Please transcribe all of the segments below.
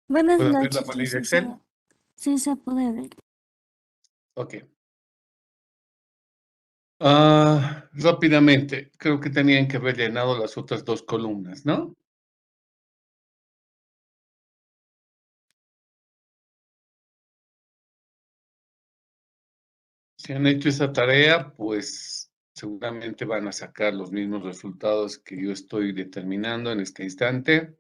Buenas ¿Puedo abrir la noches, planilla Excel? licenciado. Sí, se puede ver. Ok. Rápidamente, creo que tenían que haber llenado las otras dos columnas, ¿no? Si han hecho esa tarea, pues seguramente van a sacar los mismos resultados que yo estoy determinando en este instante.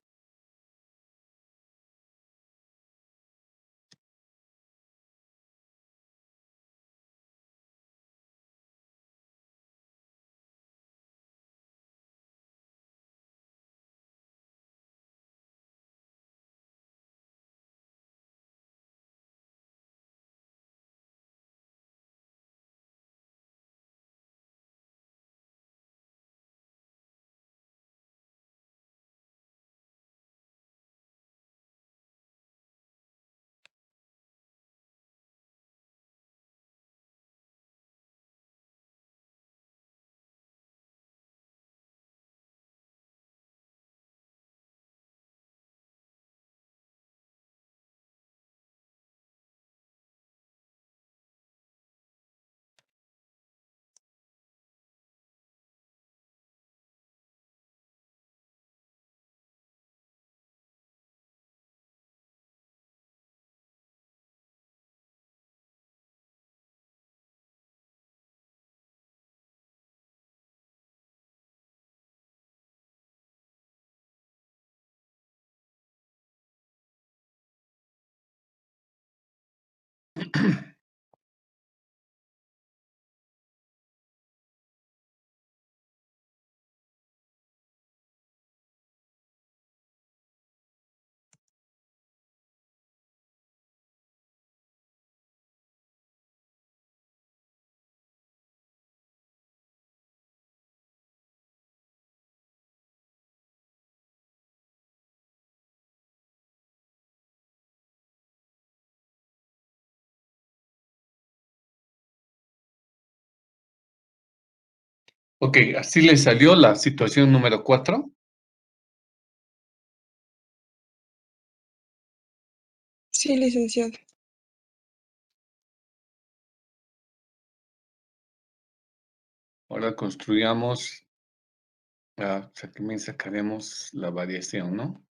Ok, así le salió la situación número 4. Sí, licenciado. Ahora construyamos, también sacaremos la variación, ¿no?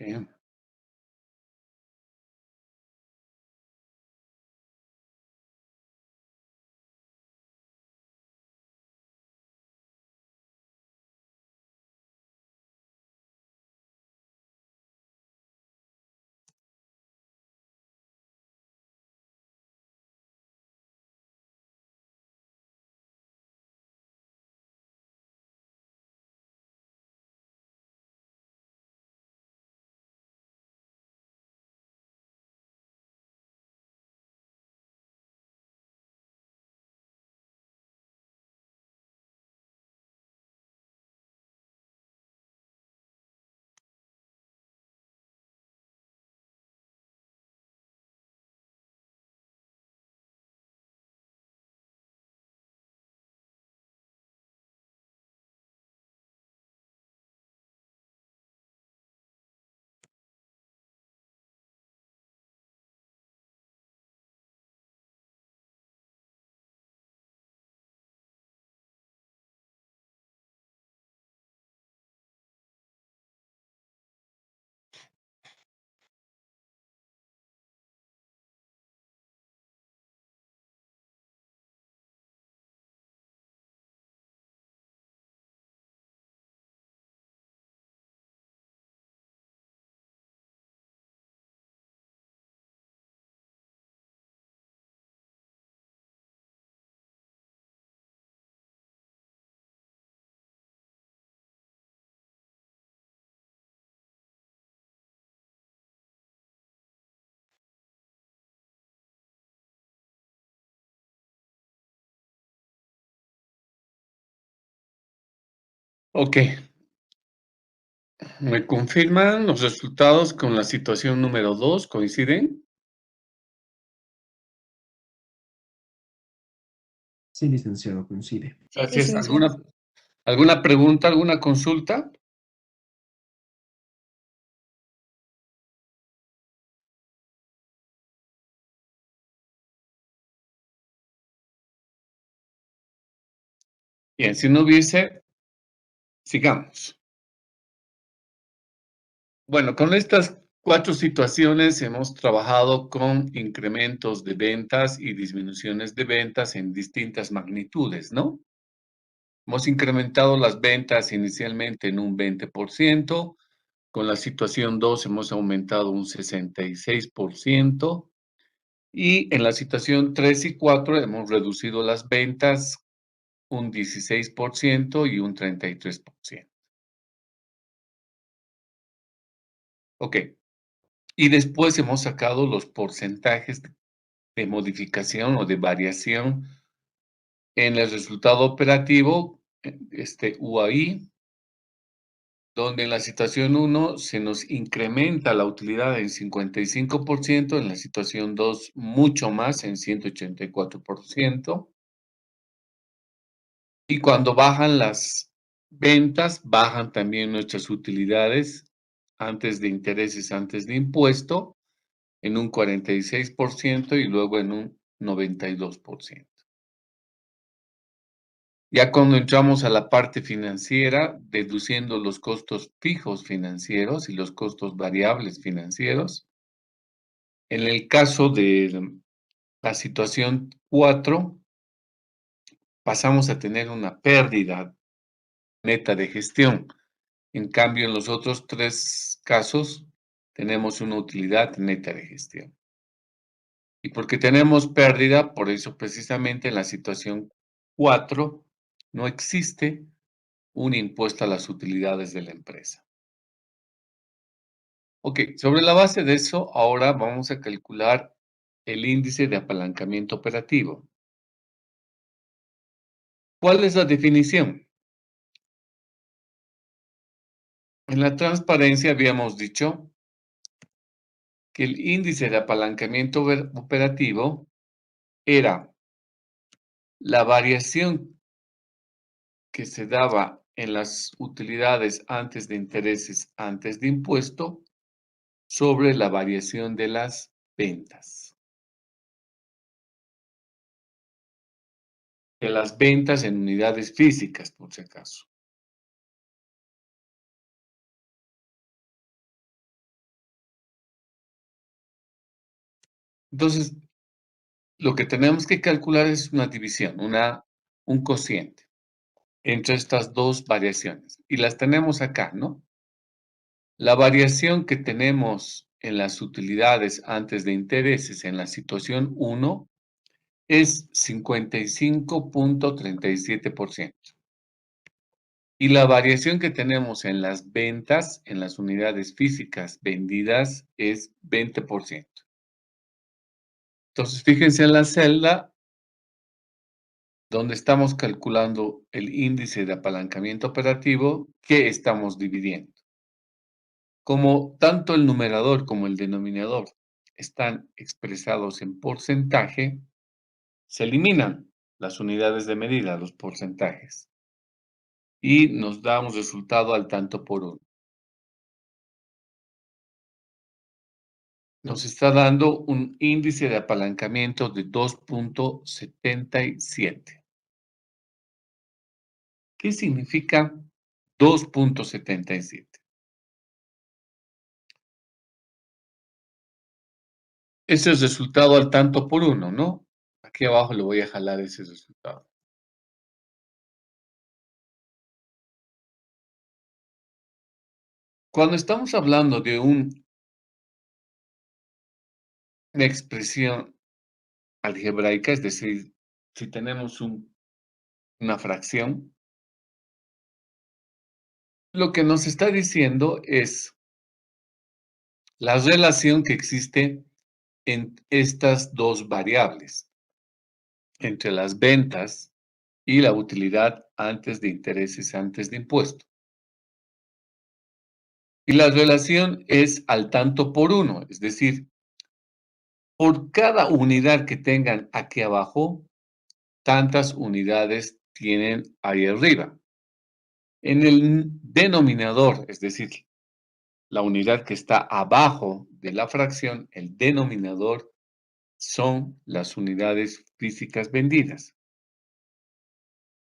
Ok. Ok. ¿Me confirman los resultados con la situación número 2? ¿Coinciden? Sí, licenciado, coincide. Sí, Gracias. licenciado. ¿Alguna pregunta, alguna consulta? Bien, si no hubiese, sigamos. Bueno, con estas 4 situaciones hemos trabajado con incrementos de ventas y disminuciones de ventas en distintas magnitudes, ¿no? Hemos incrementado las ventas inicialmente en un 20%, con la situación 2 hemos aumentado un 66%, y en la situación 3 y 4 hemos reducido las ventas un 16% y un 33%. Ok. Y después hemos sacado los porcentajes de modificación o de variación en el resultado operativo, UAI, donde en la situación 1 se nos incrementa la utilidad en 55%, en la situación 2 mucho más, en 184%. Y cuando bajan las ventas, bajan también nuestras utilidades antes de intereses, antes de impuesto, en un 46% y luego en un 92%. Ya cuando entramos a la parte financiera, deduciendo los costos fijos financieros y los costos variables financieros, en el caso de la situación 4, pasamos a tener una pérdida neta de gestión. En cambio, en los otros 3 casos, tenemos una utilidad neta de gestión. Y porque tenemos pérdida, por eso precisamente en la situación 4 no existe un impuesto a las utilidades de la empresa. Ok, sobre la base de eso, ahora vamos a calcular el índice de apalancamiento operativo. ¿Cuál es la definición? En la transparencia habíamos dicho que el índice de apalancamiento operativo era la variación que se daba en las utilidades antes de intereses, antes de impuesto, sobre la variación de las ventas. De las ventas en unidades físicas, por si acaso. Entonces, lo que tenemos que calcular es una división, un cociente entre estas dos variaciones. Y las tenemos acá, ¿no? La variación que tenemos en las utilidades antes de intereses en la situación 1 es 55.37%. Y la variación que tenemos en las ventas, en las unidades físicas vendidas, es 20%. Entonces, fíjense en la celda donde estamos calculando el índice de apalancamiento operativo, ¿qué estamos dividiendo? Como tanto el numerador como el denominador están expresados en porcentaje, se eliminan las unidades de medida, los porcentajes, y nos da un resultado al tanto por uno. Nos está dando un índice de apalancamiento de 2.77. ¿Qué significa 2.77? Ese es resultado al tanto por uno, ¿no? Aquí abajo le voy a jalar ese resultado. Cuando estamos hablando de una expresión algebraica, es decir, si tenemos una fracción, lo que nos está diciendo es la relación que existe en estas dos variables, entre las ventas y la utilidad antes de intereses, antes de impuesto. Y la relación es al tanto por uno, es decir, por cada unidad que tengan aquí abajo, tantas unidades tienen ahí arriba. En el denominador, es decir, la unidad que está abajo de la fracción, el denominador, son las unidades físicas vendidas.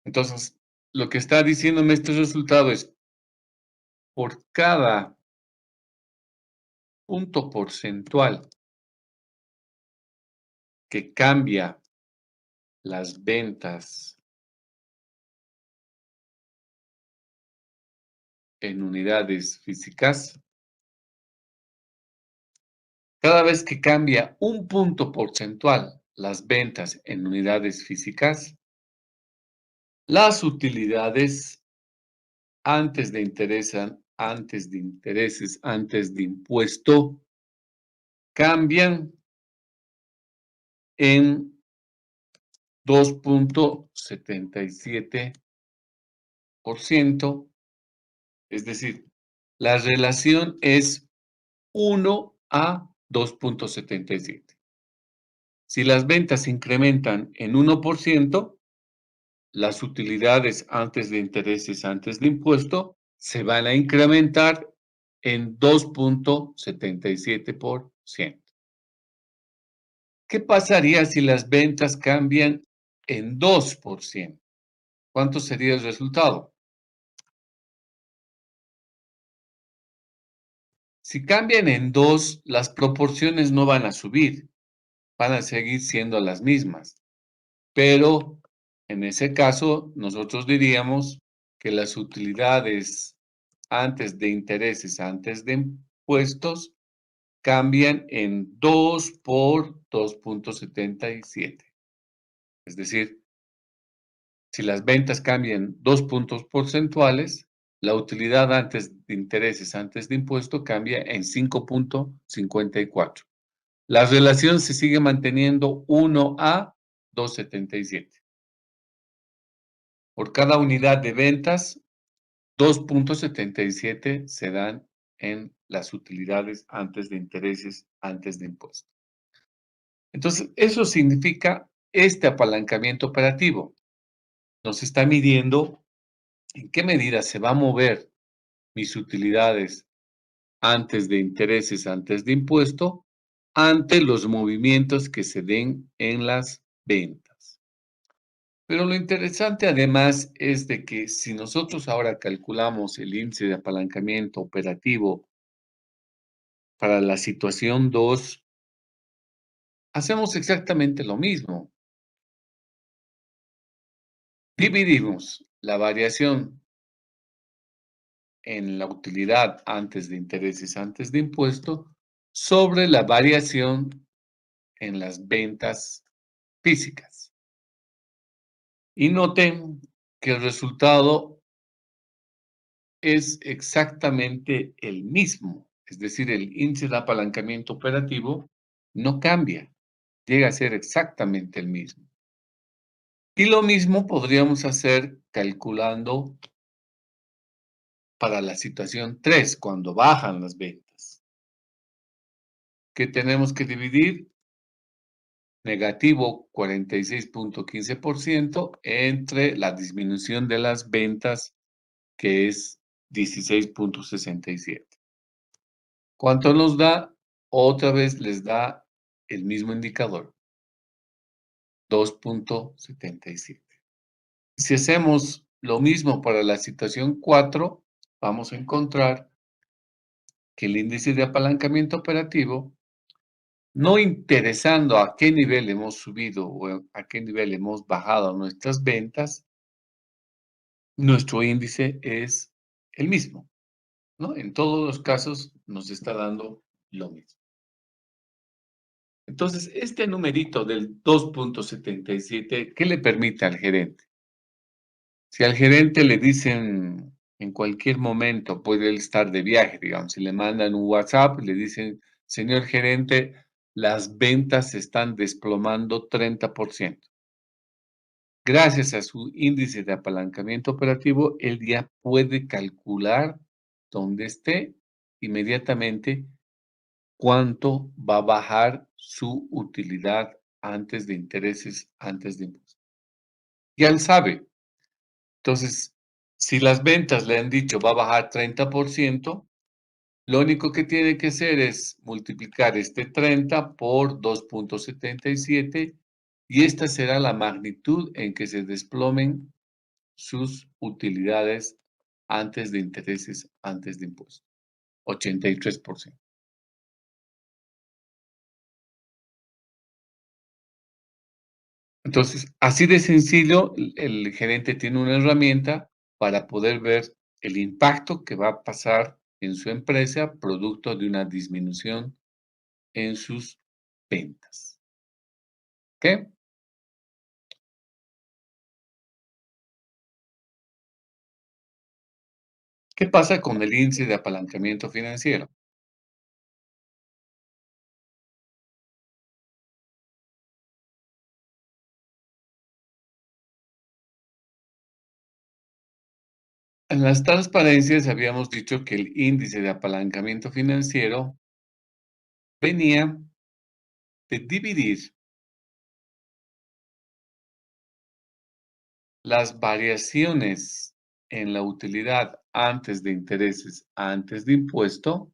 Entonces, lo que está diciéndome este resultado es, por cada punto porcentual que cambia las ventas en unidades físicas, cada vez que cambia un punto porcentual las ventas en unidades físicas, las utilidades antes de intereses, antes de impuesto, cambian en 2.77%, es decir, la relación es 1 a 2.77. Si las ventas se incrementan en 1%, las utilidades antes de intereses, antes de impuesto, se van a incrementar en 2.77%. ¿Qué pasaría si las ventas cambian en 2%? ¿Cuánto sería el resultado? Si cambian en 2, las proporciones no van a subir, van a seguir siendo las mismas. Pero en ese caso, nosotros diríamos que las utilidades antes de intereses, antes de impuestos, cambian en 2 por 2.77. Es decir, si las ventas cambian 2 puntos porcentuales, la utilidad antes de intereses, antes de impuesto, cambia en 5.54. La relación se sigue manteniendo 1 a 2.77. Por cada unidad de ventas, 2.77 se dan en las utilidades antes de intereses, antes de impuestos. Entonces, eso significa este apalancamiento operativo. Nos está midiendo en qué medida se va a mover mis utilidades antes de intereses, antes de impuesto, ante los movimientos que se den en las ventas. Pero lo interesante además es de que si nosotros ahora calculamos el índice de apalancamiento operativo para la situación 2, hacemos exactamente lo mismo. Dividimos la variación en la utilidad antes de intereses, antes de impuesto, sobre la variación en las ventas físicas. Y noten que el resultado es exactamente el mismo, es decir, el índice de apalancamiento operativo no cambia, llega a ser exactamente el mismo. Y lo mismo podríamos hacer calculando para la situación 3, cuando bajan las ventas. ¿Qué tenemos que dividir? Negativo 46.15% entre la disminución de las ventas, que es 16.67. ¿Cuánto nos da? Otra vez les da el mismo indicador, 2.77. Si hacemos lo mismo para la situación 4, vamos a encontrar que el índice de apalancamiento operativo, no interesando a qué nivel hemos subido o a qué nivel hemos bajado nuestras ventas, nuestro índice es el mismo, ¿no? En todos los casos nos está dando lo mismo. Entonces, este numerito del 2.77, ¿qué le permite al gerente? Si al gerente le dicen en cualquier momento, puede él estar de viaje, digamos, si le mandan un WhatsApp, le dicen, señor gerente, las ventas se están desplomando 30%. gracias a su índice de apalancamiento operativo, él ya puede calcular dónde esté inmediatamente cuánto va a bajar su utilidad antes de intereses, antes de impuestos. Ya él sabe. Entonces, si las ventas le han dicho va a bajar 30%, lo único que tiene que hacer es multiplicar este 30 por 2.77 y esta será la magnitud en que se desplomen sus utilidades antes de intereses, antes de impuestos. 83%. Entonces, así de sencillo, el gerente tiene una herramienta para poder ver el impacto que va a pasar en su empresa producto de una disminución en sus ventas. ¿Ok? ¿Qué pasa con el índice de apalancamiento financiero? En las transparencias habíamos dicho que el índice de apalancamiento financiero venía de dividir las variaciones en la utilidad antes de intereses, antes de impuesto,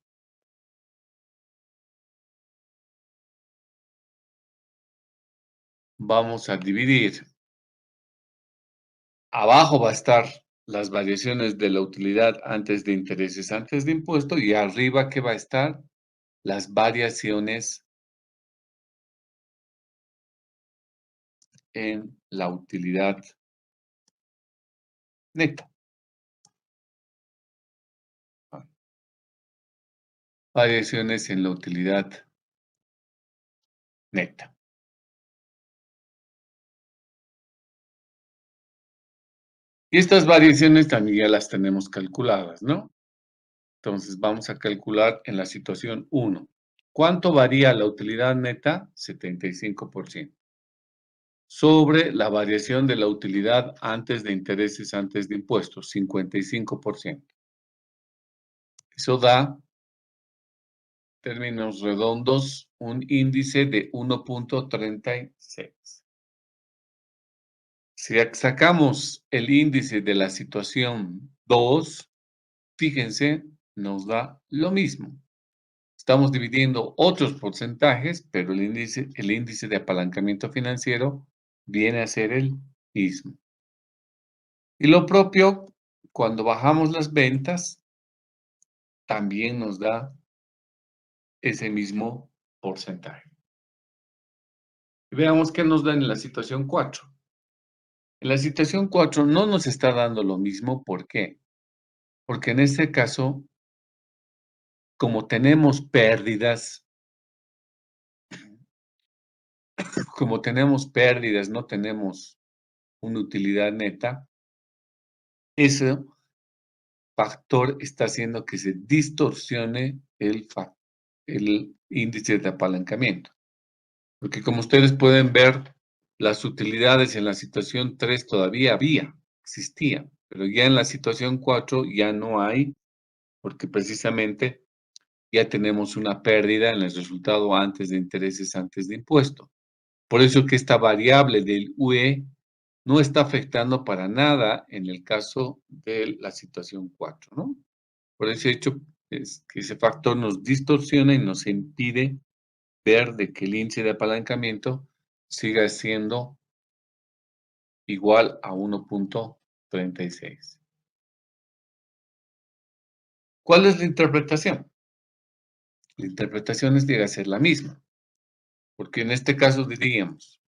vamos a dividir. Abajo va a estar las variaciones de la utilidad antes de intereses, antes de impuesto, y arriba que va a estar las variaciones en la utilidad neta. Variaciones en la utilidad neta. Y estas variaciones también ya las tenemos calculadas, ¿no? Entonces vamos a calcular en la situación 1. ¿Cuánto varía la utilidad neta? 75%. Sobre la variación de la utilidad antes de intereses, antes de impuestos, 55%. Eso da, términos redondos, un índice de 1.36. Si sacamos el índice de la situación 2, fíjense, nos da lo mismo. Estamos dividiendo otros porcentajes, pero el índice de apalancamiento financiero viene a ser el mismo. Y lo propio, cuando bajamos las ventas, también nos da ese mismo porcentaje. Y veamos qué nos da en la situación 4. En la situación 4 no nos está dando lo mismo. ¿Por qué? Porque en este caso, como tenemos pérdidas, no tenemos una utilidad neta, ese factor está haciendo que se distorsione el índice de apalancamiento. Porque como ustedes pueden ver, las utilidades en la situación 3 todavía existían, pero ya en la situación 4 ya no hay, porque precisamente ya tenemos una pérdida en el resultado antes de intereses, antes de impuesto. Por eso que esta variable del UE no está afectando para nada en el caso de la situación 4, ¿no? Por ese hecho es que ese factor nos distorsiona y nos impide ver de que el índice de apalancamiento siga siendo igual a 1.36. ¿Cuál es la interpretación? La interpretación llega a ser la misma, porque en este caso diríamos,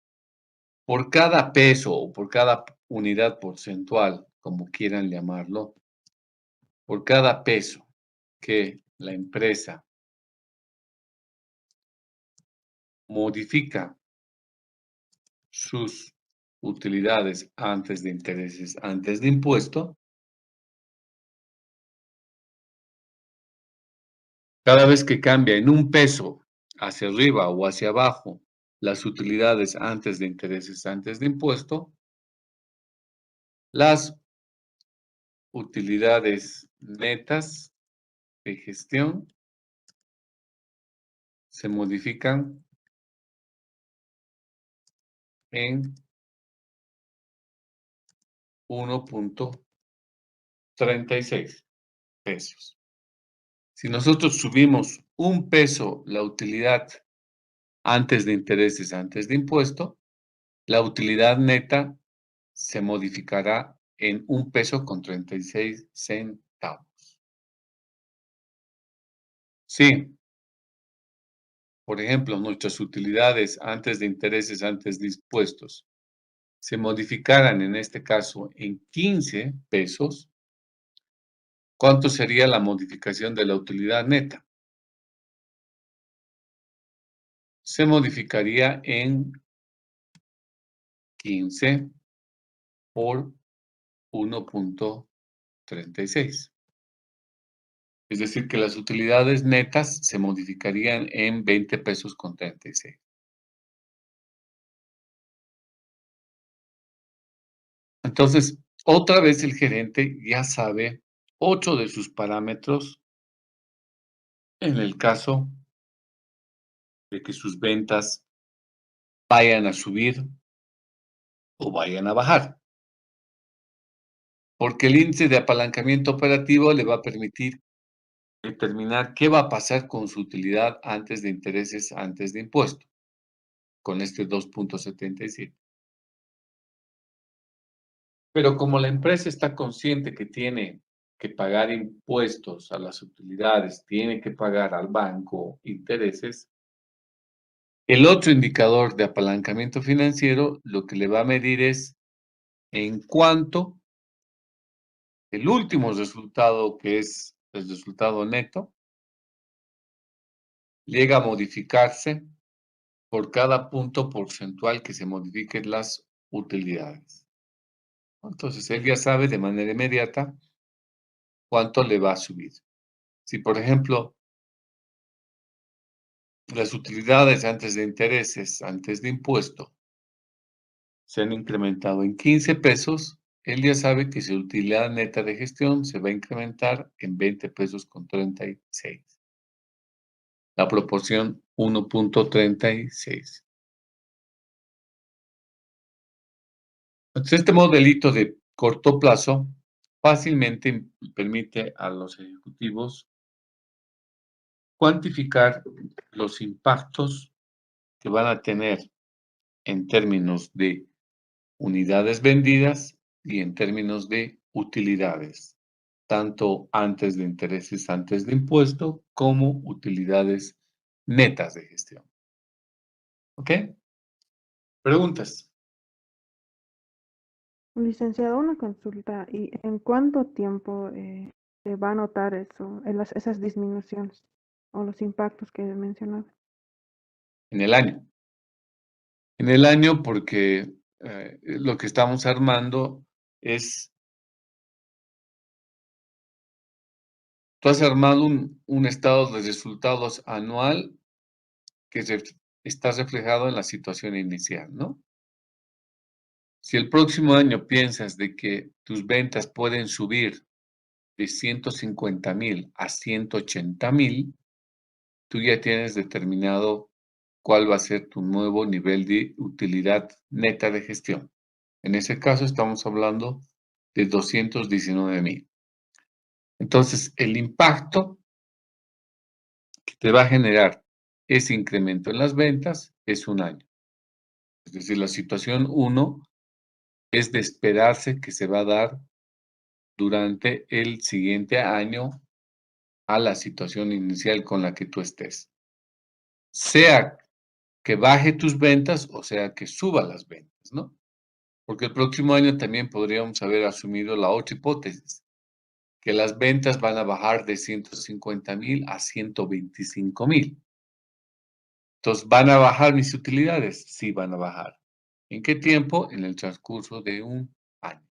por cada peso o por cada unidad porcentual, como quieran llamarlo, por cada peso que la empresa modifica sus utilidades antes de intereses, antes de impuesto, cada vez que cambia en un peso hacia arriba o hacia abajo las utilidades antes de intereses, antes de impuesto, Las utilidades netas de gestión se modifican en 1.36 pesos. Si nosotros subimos 1 peso la utilidad antes de intereses, antes de impuesto, la utilidad neta se modificará en 1 peso con 36 centavos. Sí. Por ejemplo, nuestras utilidades antes de intereses, antes de impuestos, se modificaran en este caso en 15 pesos, ¿cuánto sería la modificación de la utilidad neta? Se modificaría en 15 por 1.36. Es decir, que las utilidades netas se modificarían en 20 pesos con 36. Entonces, otra vez el gerente ya sabe 8 de sus parámetros en el caso de que sus ventas vayan a subir o vayan a bajar. Porque el índice de apalancamiento operativo le va a permitir determinar qué va a pasar con su utilidad antes de intereses, antes de impuesto, con este 2.77. Pero como la empresa está consciente que tiene que pagar impuestos a las utilidades, tiene que pagar al banco intereses, el otro indicador de apalancamiento financiero lo que le va a medir es en cuánto el último resultado, que es el resultado neto, llega a modificarse por cada punto porcentual que se modifiquen las utilidades. Entonces, él ya sabe de manera inmediata cuánto le va a subir. Si, por ejemplo, las utilidades antes de intereses, antes de impuesto, se han incrementado en 15 pesos, él ya sabe que su utilidad neta de gestión se va a incrementar en 20 pesos con 36. La proporción 1.36. Entonces, este modelito de corto plazo fácilmente permite a los ejecutivos cuantificar los impactos que van a tener en términos de unidades vendidas y en términos de utilidades, tanto antes de intereses, antes de impuesto, como utilidades netas de gestión. ¿Ok? ¿Preguntas? Licenciado, una consulta. ¿Y en cuánto tiempo se va a notar eso, esas disminuciones o los impactos que mencionaba? En el año. En el año porque lo que estamos armando es, tú has armado un estado de resultados anual que está reflejado en la situación inicial, ¿no? Si el próximo año piensas de que tus ventas pueden subir de 150,000 a 180,000, tú ya tienes determinado cuál va a ser tu nuevo nivel de utilidad neta de gestión. En ese caso estamos hablando de 219,000. Entonces, el impacto que te va a generar ese incremento en las ventas es un año. Es decir, la situación 1 es de esperarse que se va a dar durante el siguiente año a la situación inicial con la que tú estés. Sea que baje tus ventas o sea que suba las ventas, ¿no? Porque el próximo año también podríamos haber asumido la otra hipótesis, que las ventas van a bajar de 150,000 a 125,000. Entonces, ¿van a bajar mis utilidades? Sí, van a bajar. ¿En qué tiempo? En el transcurso de un año.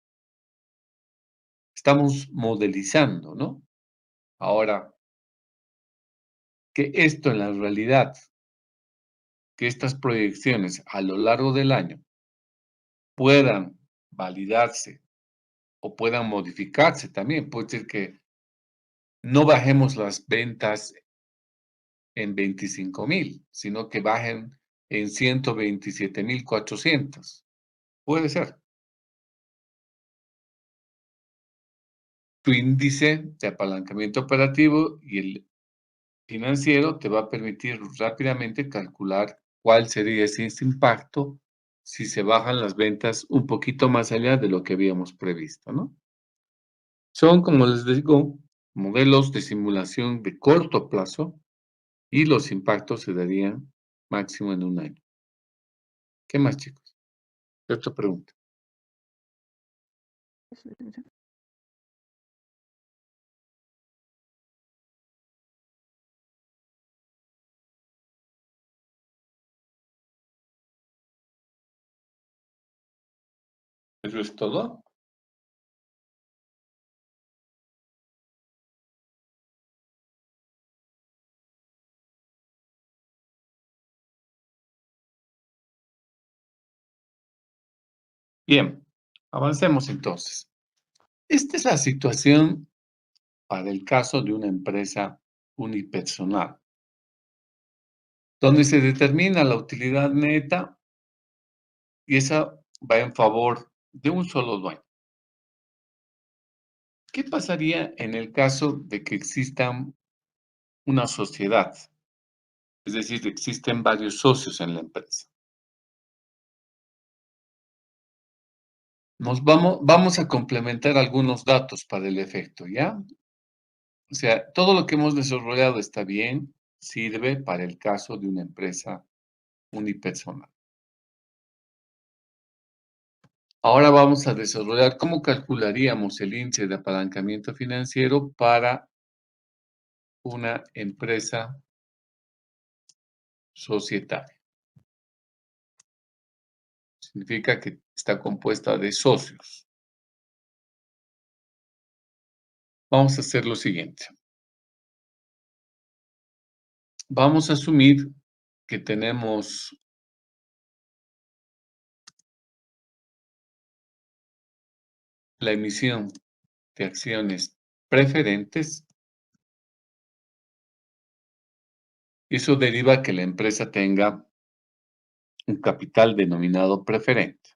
Estamos modelizando, ¿no? Ahora, que esto en la realidad, que estas proyecciones a lo largo del año puedan validarse o puedan modificarse también. Puede ser que no bajemos las ventas en 25,000, sino que bajen en 127,400. Puede ser. Tu índice de apalancamiento operativo y el financiero te va a permitir rápidamente calcular cuál sería ese impacto si se bajan las ventas un poquito más allá de lo que habíamos previsto, ¿no? Son, como les digo, modelos de simulación de corto plazo y los impactos se darían máximo en un año. ¿Qué más, chicos? ¿Qué otra pregunta? Eso, licenciado. ¿Eso es todo? Bien, avancemos entonces. Esta es la situación para el caso de una empresa unipersonal, donde se determina la utilidad neta y esa va en favor de un solo dueño. ¿Qué pasaría en el caso de que exista una sociedad? Es decir, existen varios socios en la empresa. Vamos a complementar algunos datos para el efecto, ¿ya? O sea, todo lo que hemos desarrollado está bien, sirve para el caso de una empresa unipersonal. Ahora vamos a desarrollar cómo calcularíamos el índice de apalancamiento financiero para una empresa societaria. Significa que está compuesta de socios. Vamos a hacer lo siguiente. Vamos a asumir que tenemos la emisión de acciones preferentes. Eso deriva que la empresa tenga un capital denominado preferente.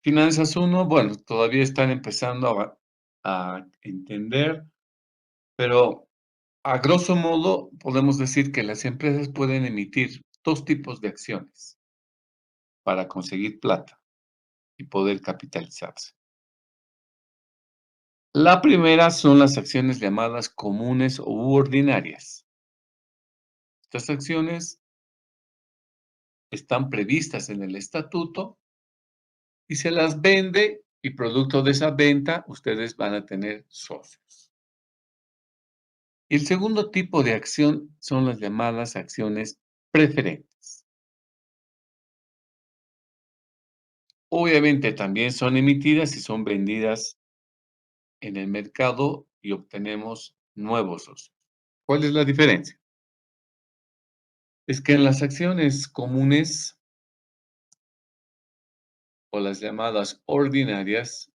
Finanzas 1, bueno, todavía están empezando a entender, pero a grosso modo podemos decir que las empresas pueden emitir dos tipos de acciones para conseguir plata y poder capitalizarse. La primera son las acciones llamadas comunes u ordinarias. Estas acciones están previstas en el estatuto y se las vende y producto de esa venta ustedes van a tener socios. Y el segundo tipo de acción son las llamadas acciones preferentes. Obviamente también son emitidas y son vendidas en el mercado y obtenemos nuevos socios. ¿Cuál es la diferencia? Es que en las acciones comunes o las llamadas ordinarias,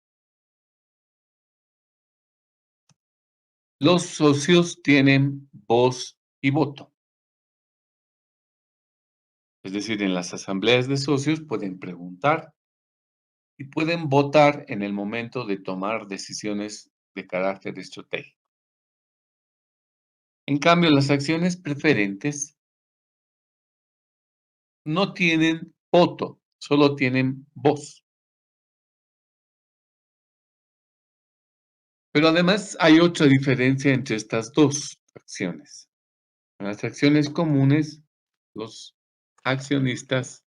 los socios tienen voz y voto. Es decir, en las asambleas de socios pueden preguntar y pueden votar en el momento de tomar decisiones de carácter estratégico. En cambio, las acciones preferentes no tienen voto, solo tienen voz. Pero además hay otra diferencia entre estas dos acciones. En las acciones comunes, los accionistas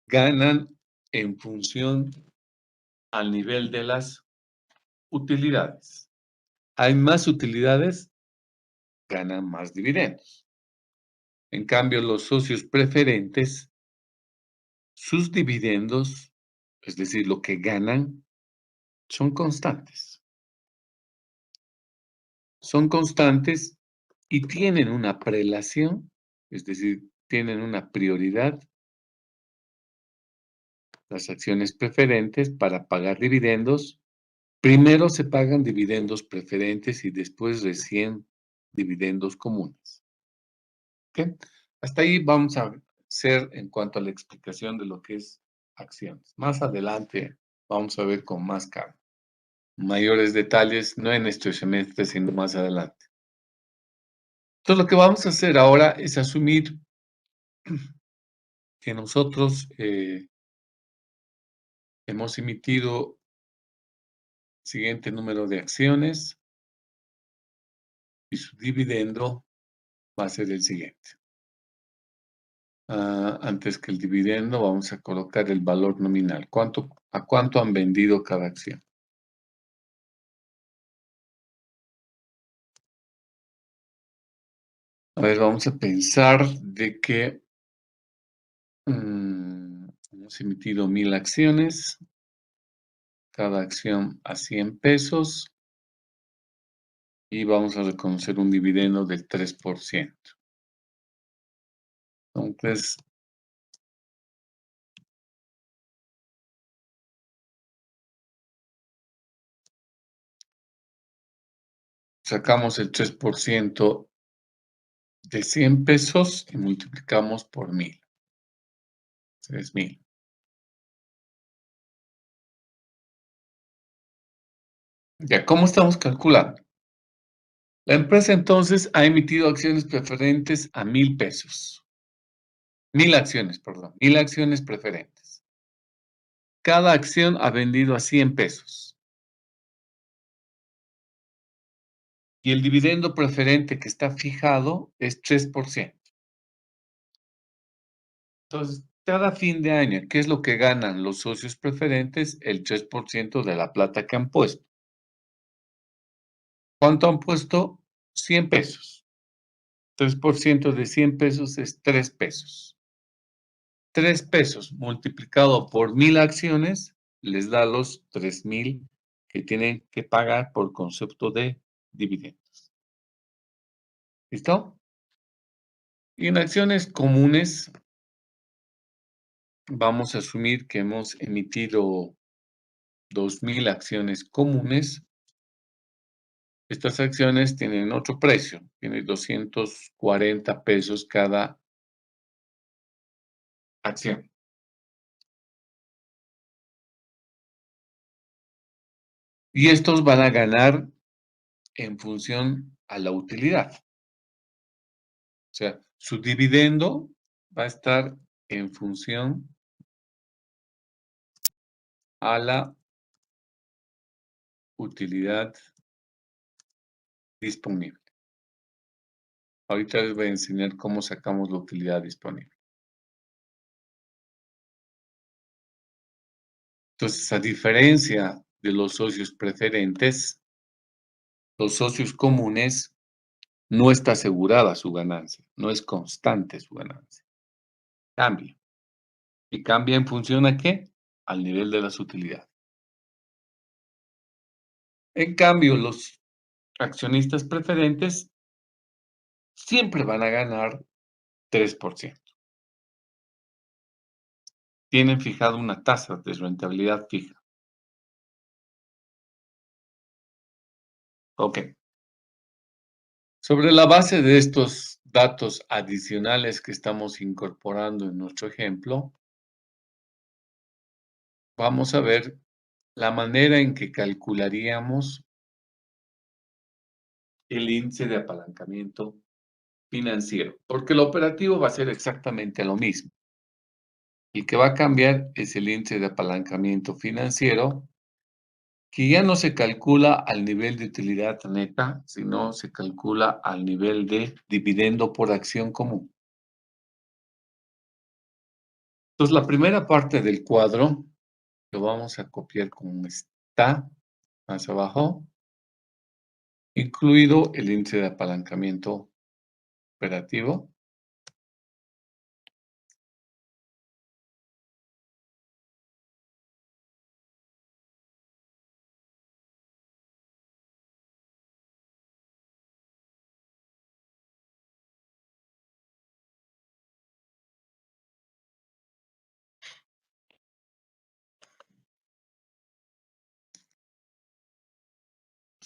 ganan en función al nivel de las utilidades. Hay más utilidades, ganan más dividendos. En cambio, los socios preferentes, sus dividendos, es decir, lo que ganan, son constantes. Son constantes y tienen una prelación, es decir, tienen una prioridad las acciones preferentes para pagar dividendos. Primero se pagan dividendos preferentes y después recién dividendos comunes. ¿Ok? Hasta ahí vamos a hacer en cuanto a la explicación de lo que es acciones. Más adelante vamos a ver con más calma. Mayores detalles, no en este semestre, sino más adelante. Entonces, lo que vamos a hacer ahora es asumir que nosotros hemos emitido el siguiente número de acciones y su dividendo va a ser el siguiente. Antes que el dividendo, vamos a colocar el valor nominal. ¿A cuánto han vendido cada acción? A ver, vamos a pensar de que hemos emitido 1000 acciones, cada acción a 100 pesos y vamos a reconocer un dividendo del 3%. Entonces, sacamos el 3% de 100 pesos y multiplicamos por 1000. 3000. Ya, ¿cómo estamos calculando? La empresa entonces ha emitido acciones preferentes a 1000 pesos. 1000 acciones, perdón. 1000 acciones preferentes. Cada acción ha vendido a 100 pesos. Y el dividendo preferente que está fijado es 3%. Entonces, cada fin de año, ¿qué es lo que ganan los socios preferentes? El 3% de la plata que han puesto. ¿Cuánto han puesto? 100 pesos. 3% de 100 pesos es 3 pesos. 3 pesos multiplicado por 1000 acciones les da los 3000 que tienen que pagar por concepto de dividendos. ¿Listo? Y en acciones comunes, vamos a asumir que hemos emitido 2000 acciones comunes. Estas acciones tienen otro precio, tiene 240 pesos cada acción. Y estos van a ganar en función a la utilidad. O sea, su dividendo va a estar en función a la utilidad disponible. Ahorita les voy a enseñar cómo sacamos la utilidad disponible. Entonces, a diferencia de los socios preferentes, los socios comunes no está asegurada su ganancia, no es constante su ganancia. Cambia. ¿Y cambia en función a qué? Al nivel de las utilidades. En cambio, los accionistas preferentes siempre van a ganar 3%. Tienen fijado una tasa de rentabilidad fija. Ok. Sobre la base de estos datos adicionales que estamos incorporando en nuestro ejemplo, vamos a ver la manera en que calcularíamos el índice de apalancamiento financiero, porque el operativo va a ser exactamente lo mismo. El que va a cambiar es el índice de apalancamiento financiero, que ya no se calcula al nivel de utilidad neta, sino se calcula al nivel de dividendo por acción común. Entonces, la primera parte del cuadro lo vamos a copiar como está, más abajo, incluido el índice de apalancamiento operativo.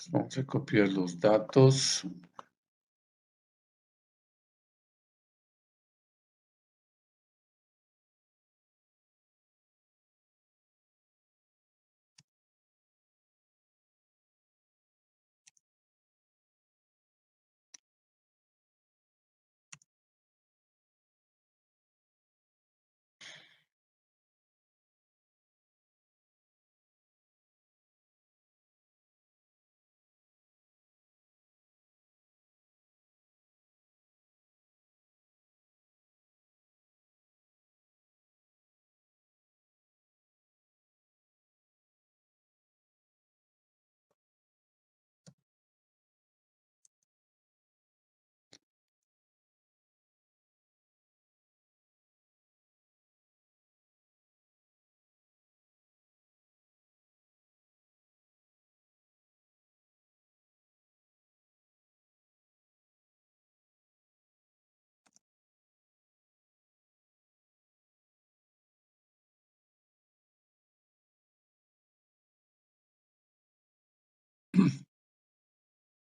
Vamos a copiar los datos.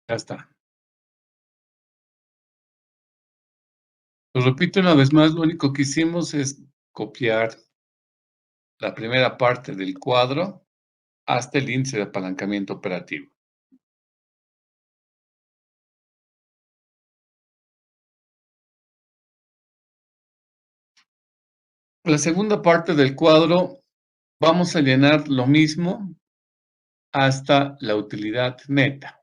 Ya está. Lo repito una vez más, lo único que hicimos es copiar la primera parte del cuadro hasta el índice de apalancamiento operativo. La segunda parte del cuadro vamos a llenar lo mismo hasta la utilidad neta.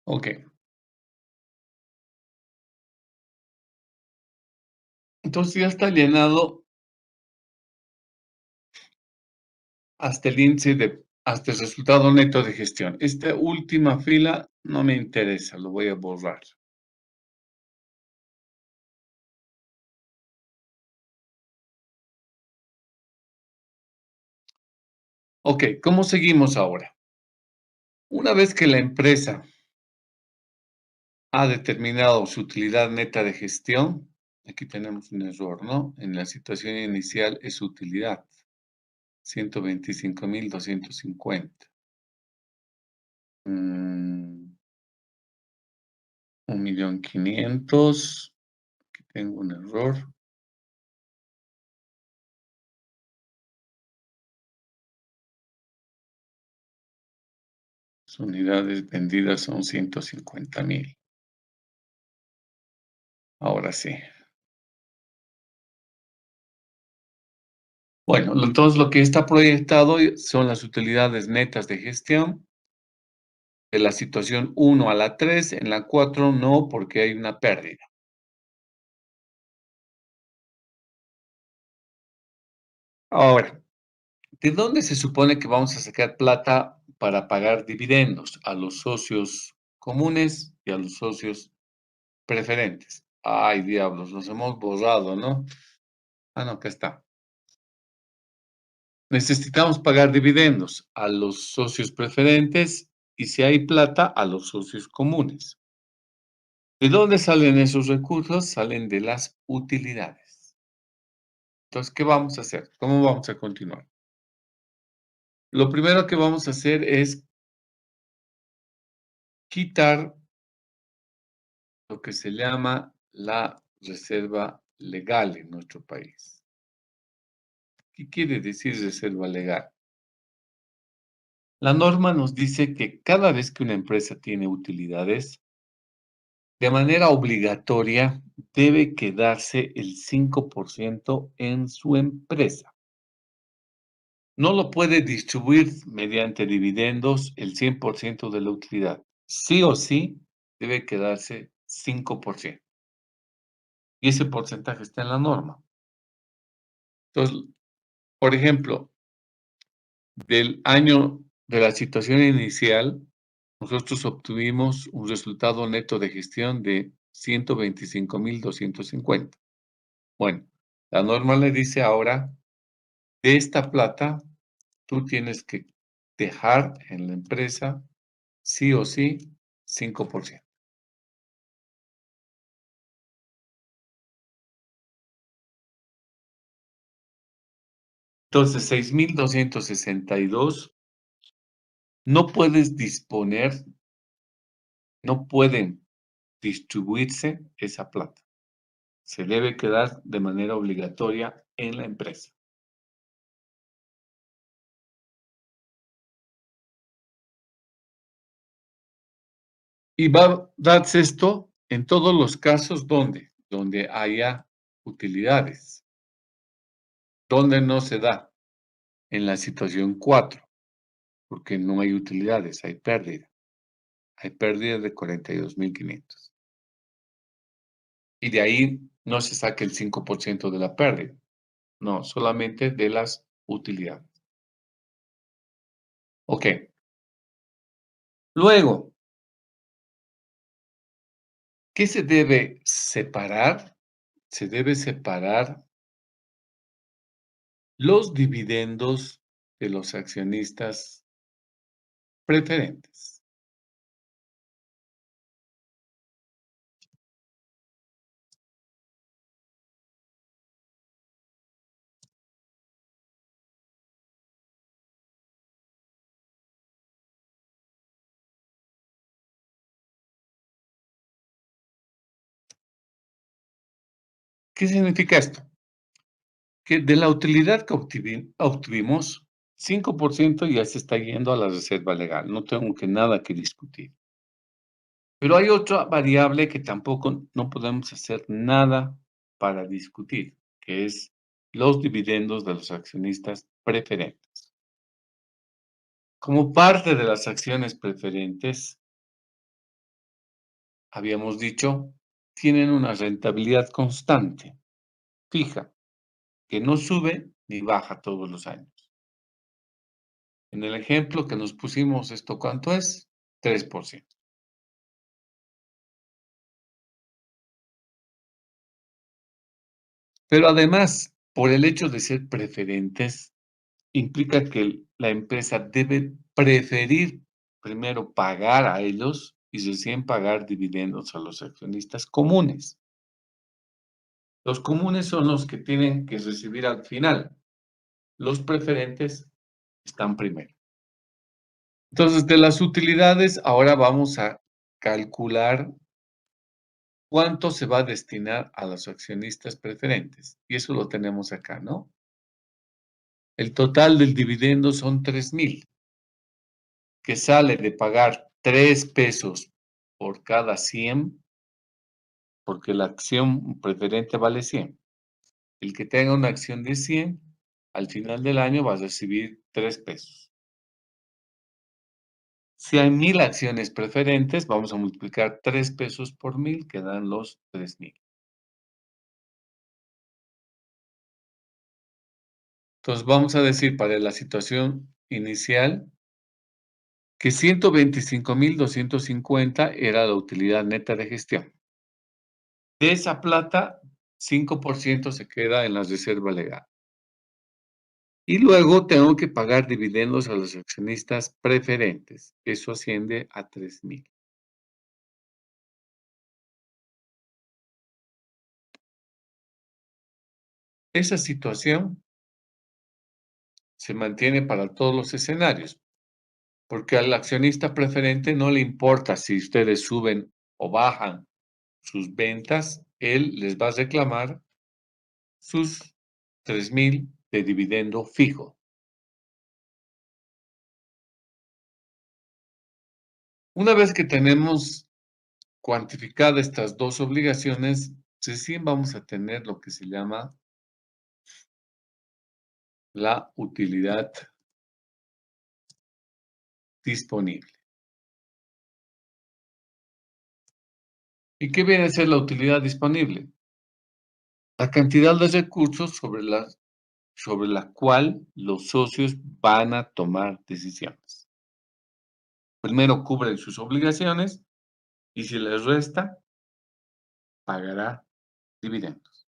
Ok. Entonces ya está llenado hasta el índice hasta el resultado neto de gestión. Esta última fila no me interesa, lo voy a borrar. Ok, ¿cómo seguimos ahora? Una vez que la empresa ha determinado su utilidad neta de gestión, aquí tenemos un error, ¿no? En la situación inicial es utilidad, 125.250. 1.500.000. Aquí tengo un error. Las unidades vendidas son 150.000. Ahora sí. Bueno, entonces lo que está proyectado son las utilidades netas de gestión de la situación 1 a la 3, en la 4 no, porque hay una pérdida. Ahora, ¿de dónde se supone que vamos a sacar plata para pagar dividendos? A los socios comunes y a los socios preferentes. Ay, diablos, nos hemos borrado, ¿no? Ah, no, acá está. Necesitamos pagar dividendos a los socios preferentes y si hay plata, a los socios comunes. ¿De dónde salen esos recursos? Salen de las utilidades. Entonces, ¿qué vamos a hacer? ¿Cómo vamos a continuar? Lo primero que vamos a hacer es quitar lo que se llama la reserva legal en nuestro país. ¿Qué quiere decir reserva legal? La norma nos dice que cada vez que una empresa tiene utilidades, de manera obligatoria debe quedarse el 5% en su empresa. no lo puede distribuir mediante dividendos el 100% de la utilidad. Sí o sí debe quedarse 5%. Y ese porcentaje está en la norma. Entonces, por ejemplo, del año de la situación inicial, nosotros obtuvimos un resultado neto de gestión de 125,250. Bueno, la norma le dice ahora, de esta plata, tú tienes que dejar en la empresa, sí o sí, 5%. Entonces, 6,262 no puedes disponer, no pueden distribuirse esa plata. Se debe quedar de manera obligatoria en la empresa. Y va a darse esto en todos los casos donde haya utilidades. ¿Dónde no se da? En la situación 4, porque no hay utilidades, hay pérdida. Hay pérdida de 42,500. Y de ahí no se saca el 5% de la pérdida. No, solamente de las utilidades. Ok. Luego, ¿qué se debe separar? Se debe separar los dividendos de los accionistas preferentes. ¿Qué significa esto? Que de la utilidad que obtuvimos, 5% ya se está yendo a la reserva legal. No tengo nada que discutir. Pero hay otra variable que tampoco no podemos hacer nada para discutir, que es los dividendos de los accionistas preferentes. Como parte de las acciones preferentes, habíamos dicho, tienen una rentabilidad constante, fija, que no sube ni baja todos los años. En el ejemplo que nos pusimos, ¿esto cuánto es? 3%. Pero además, por el hecho de ser preferentes, implica que la empresa debe preferir primero pagar a ellos y recién pagar dividendos a los accionistas comunes. Los comunes son los que tienen que recibir al final. Los preferentes están primero. Entonces, de las utilidades, ahora vamos a calcular cuánto se va a destinar a los accionistas preferentes. Y eso lo tenemos acá, ¿no? El total del dividendo son 3,000, que sale de pagar 3 pesos por cada 100, porque la acción preferente vale 100. El que tenga una acción de 100, al final del año va a recibir 3 pesos. Si hay 1,000 acciones preferentes, vamos a multiplicar 3 pesos por 1,000, que dan los 3,000. Entonces, vamos a decir para la situación inicial que 125,250 era la utilidad neta de gestión. De esa plata, 5% se queda en la reserva legal. Y luego tengo que pagar dividendos a los accionistas preferentes. Eso asciende a 3,000. Esa situación se mantiene para todos los escenarios, porque al accionista preferente no le importa si ustedes suben o bajan sus ventas, él les va a reclamar sus 3,000 de dividendo fijo. Una vez que tenemos cuantificadas estas dos obligaciones, recién vamos a tener lo que se llama la utilidad disponible. ¿Y qué viene a ser la utilidad disponible? La cantidad de recursos sobre la cual los socios van a tomar decisiones. Primero cubren sus obligaciones y si les resta, pagará dividendos.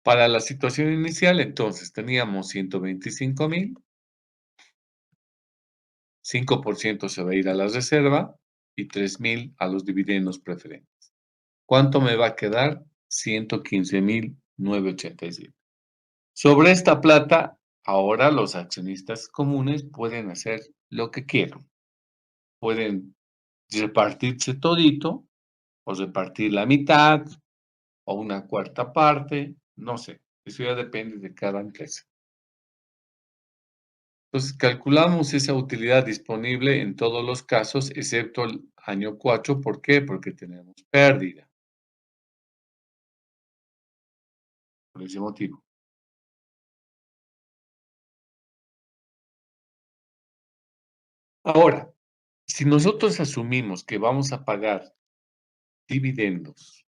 Para la situación inicial, entonces, teníamos 125,000, 5% se va a ir a la reserva y 3,000 a los dividendos preferentes. ¿Cuánto me va a quedar? 115,987. Sobre esta plata, ahora los accionistas comunes pueden hacer lo que quieran. Pueden repartirse todito, o repartir la mitad, o una cuarta parte, no sé. Eso ya depende de cada empresa. Entonces, calculamos esa utilidad disponible en todos los casos, excepto el año 4. ¿Por qué? Porque tenemos pérdida. Por ese motivo. Ahora, si nosotros asumimos que vamos a pagar dividendos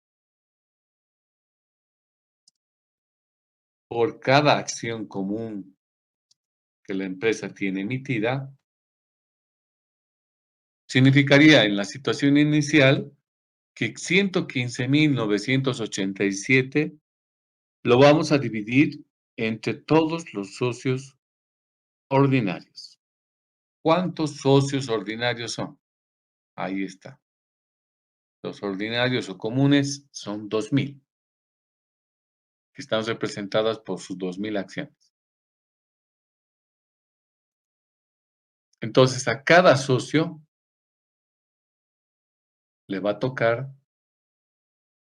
por cada acción común que la empresa tiene emitida, significaría en la situación inicial que 115,987 lo vamos a dividir entre todos los socios ordinarios. ¿Cuántos socios ordinarios son? Ahí está. Los ordinarios o comunes son 2,000, que están representadas por sus 2,000 acciones. Entonces, a cada socio le va a tocar,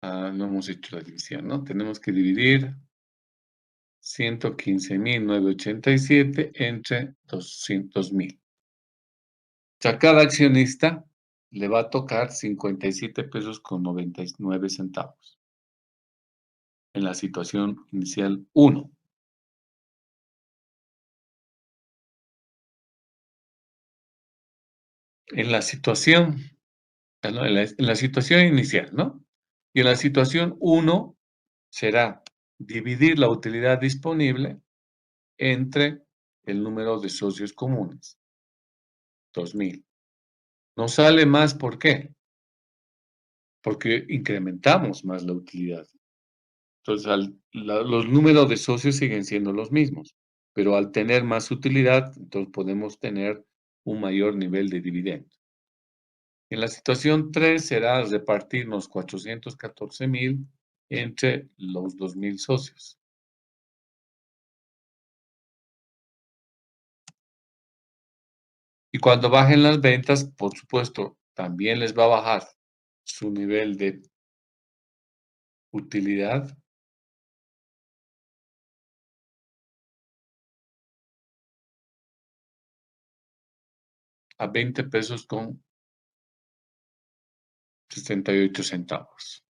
no hemos hecho la división, ¿no? Tenemos que dividir 115,987 entre 200,000. O sea, cada accionista le va a tocar 57 pesos con 99 centavos. En la situación inicial 1. En la situación inicial, ¿no? Y en la situación 1 será dividir la utilidad disponible entre el número de socios comunes, 2,000. Nos sale más, ¿por qué? Porque incrementamos más la utilidad. Entonces, los números de socios siguen siendo los mismos, pero al tener más utilidad, entonces podemos tener un mayor nivel de dividendo. En la situación 3 será repartirnos 414,000 entre los 2,000 socios. Y cuando bajen las ventas, por supuesto, también les va a bajar su nivel de utilidad. A 20 pesos con 68 centavos.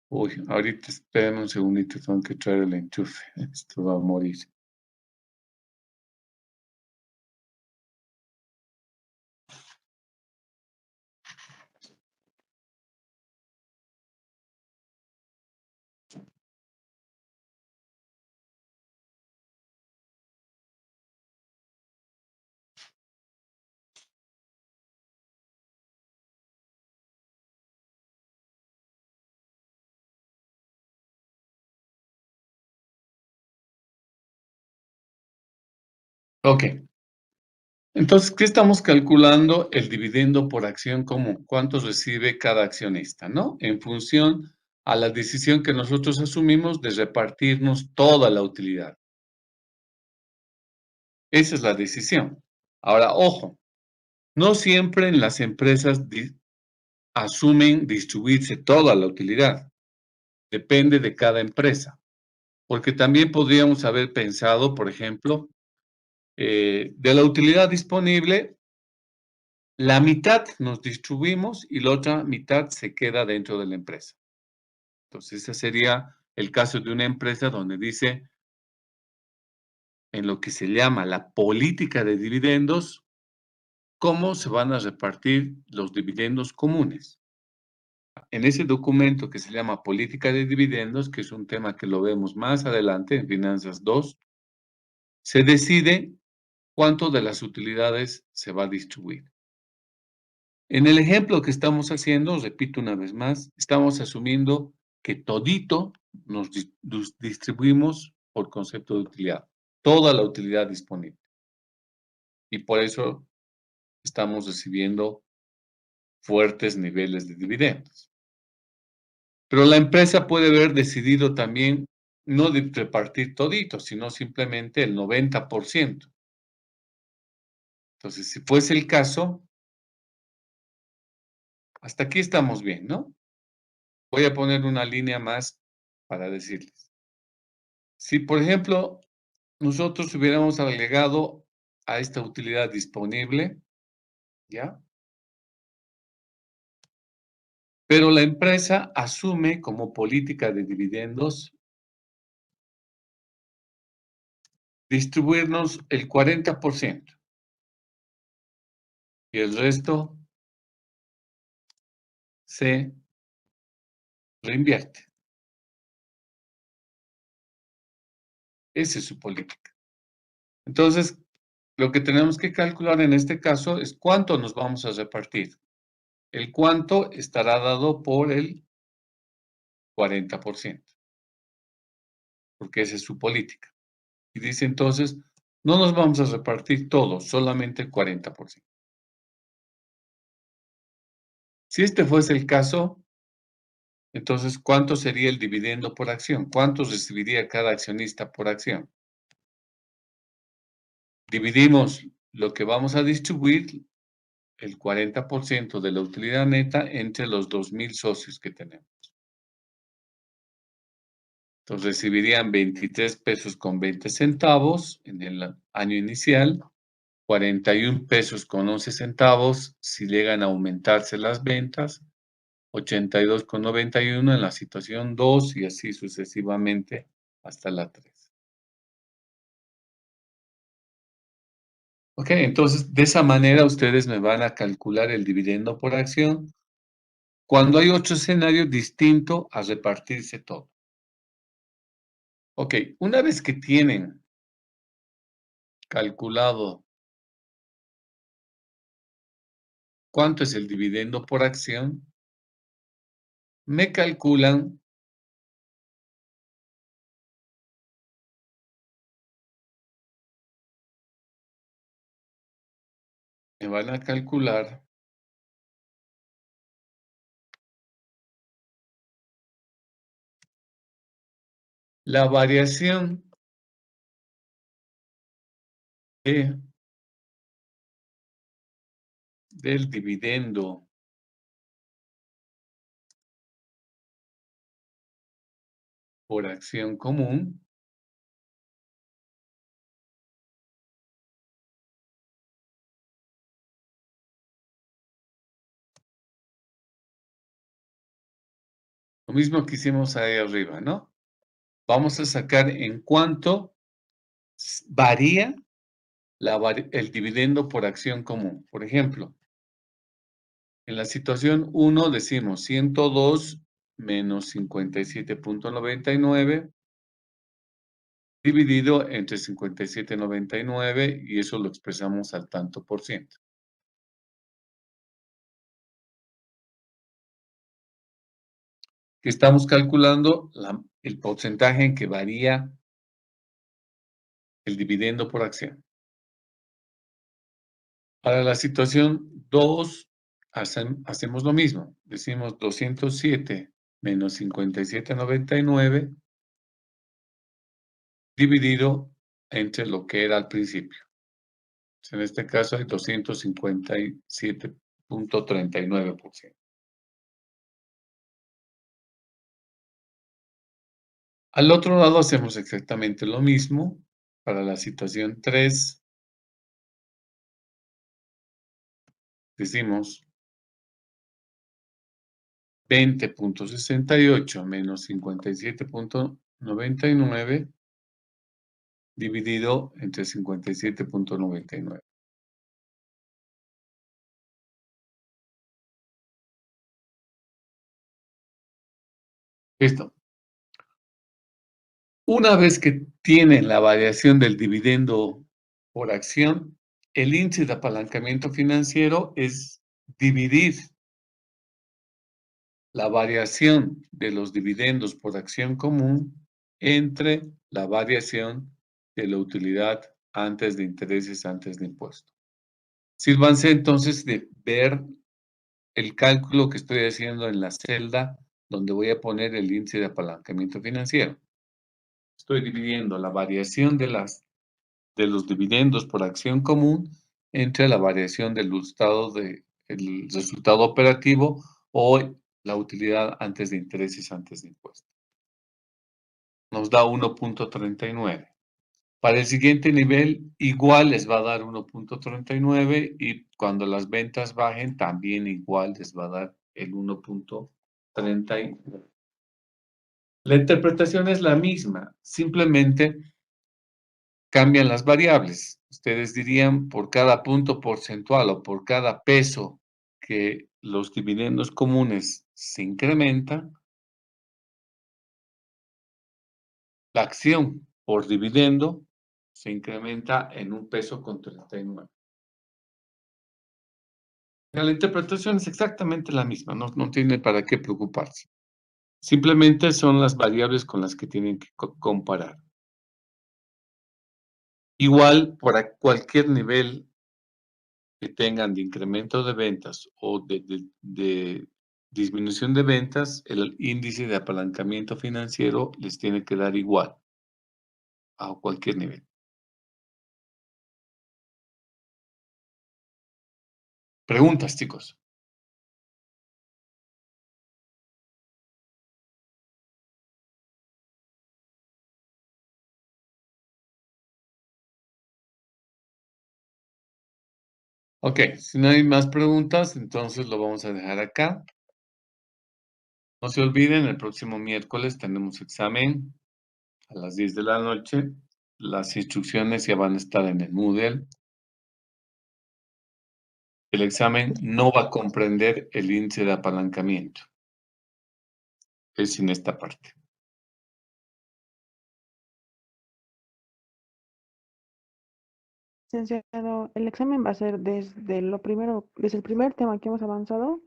Uy, ahorita espérenme un segundito, tengo que traer el enchufe. Esto va a morir. Ok. Entonces, ¿qué estamos calculando? El dividendo por acción común. ¿Cuántos recibe cada accionista, no? En función a la decisión que nosotros asumimos de repartirnos toda la utilidad. Esa es la decisión. Ahora, ojo, no siempre en las empresas asumen distribuirse toda la utilidad. Depende de cada empresa. Porque también podríamos haber pensado, por ejemplo, De la utilidad disponible, la mitad nos distribuimos y la otra mitad se queda dentro de la empresa. Entonces, ese sería el caso de una empresa donde dice, en lo que se llama la política de dividendos, cómo se van a repartir los dividendos comunes. En ese documento que se llama política de dividendos, que es un tema que lo vemos más adelante en Finanzas 2, se decide cuánto de las utilidades se va a distribuir. En el ejemplo que estamos haciendo, repito una vez más, estamos asumiendo que todito nos distribuimos por concepto de utilidad, toda la utilidad disponible. Y por eso estamos recibiendo fuertes niveles de dividendos. Pero la empresa puede haber decidido también no repartir todito, sino simplemente el 90%. Entonces, si fuese el caso, hasta aquí estamos bien, ¿no? Voy a poner una línea más para decirles. Si, por ejemplo, nosotros hubiéramos agregado a esta utilidad disponible, ¿ya? Pero la empresa asume como política de dividendos distribuirnos el 40% y el resto se reinvierte. Esa es su política. Entonces, lo que tenemos que calcular en este caso es cuánto nos vamos a repartir. El cuánto estará dado por el 40%, porque esa es su política. Y dice entonces, no nos vamos a repartir todo, solamente el 40%. Si este fuese el caso, entonces, ¿cuánto sería el dividendo por acción? ¿Cuánto recibiría cada accionista por acción? Dividimos lo que vamos a distribuir, el 40% de la utilidad neta, entre los 2,000 socios que tenemos. Entonces, recibirían 23 pesos con 20 centavos en el año inicial, 41 pesos con 11 centavos si llegan a aumentarse las ventas, 82,91 en la situación 2 y así sucesivamente hasta la 3. Ok, entonces de esa manera ustedes me van a calcular el dividendo por acción cuando hay otro escenario distinto a repartirse todo. Ok, una vez que tienen calculado cuánto es el dividendo por acción, me calculan me van a calcular la variación del dividendo por acción común lo mismo que hicimos ahí arriba, ¿no? Vamos a sacar en cuánto varía el dividendo por acción común. Por ejemplo, en la situación 1 decimos 102 menos 57,99 dividido entre 57,99 y eso lo expresamos al tanto por ciento. Que estamos calculando el porcentaje en que varía el dividendo por acción. Para la situación 2 hacemos lo mismo. Decimos 207 menos 57,99 dividido entre lo que era al principio. En este caso hay 257,39%. Al otro lado hacemos exactamente lo mismo. Para la situación 3 decimos 20.68 menos 57.99 dividido entre 57.99. Listo. Una vez que tienen la variación del dividendo por acción, el índice de apalancamiento financiero es dividir la variación de los dividendos por acción común entre la variación de la utilidad antes de intereses, antes de impuestos. Sírvanse entonces de ver el cálculo que estoy haciendo en la celda donde voy a poner el índice de apalancamiento financiero. Estoy dividiendo la variación de los dividendos por acción común entre la variación del el resultado operativo o la utilidad antes de intereses, antes de impuestos. Nos da 1.39. Para el siguiente nivel, igual les va a dar 1.39 y cuando las ventas bajen, también igual les va a dar el 1.39. La interpretación es la misma, simplemente cambian las variables. Ustedes dirían por cada punto porcentual o por cada peso que los dividendos comunes se incrementan, la acción por dividendo se incrementa en 1.39 pesos. La interpretación es exactamente la misma, no tiene para qué preocuparse. Simplemente son las variables con las que tienen que comparar. Igual, para cualquier nivel que tengan de incremento de ventas o de disminución de ventas, el índice de apalancamiento financiero les tiene que dar igual a cualquier nivel. Preguntas, chicos. Ok, si no hay más preguntas, entonces lo vamos a dejar acá. No se olviden, el próximo miércoles tenemos examen a las 10 de la noche. Las instrucciones ya van a estar en el Moodle. El examen no va a comprender el índice de apalancamiento. Es en esta parte. Licenciado, ¿el examen va a ser desde desde el primer tema que hemos avanzado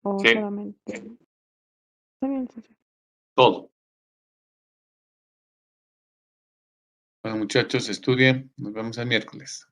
o Sí. solamente? Está bien, licenciado. Todo. Bueno, muchachos, estudien. Nos vemos el miércoles.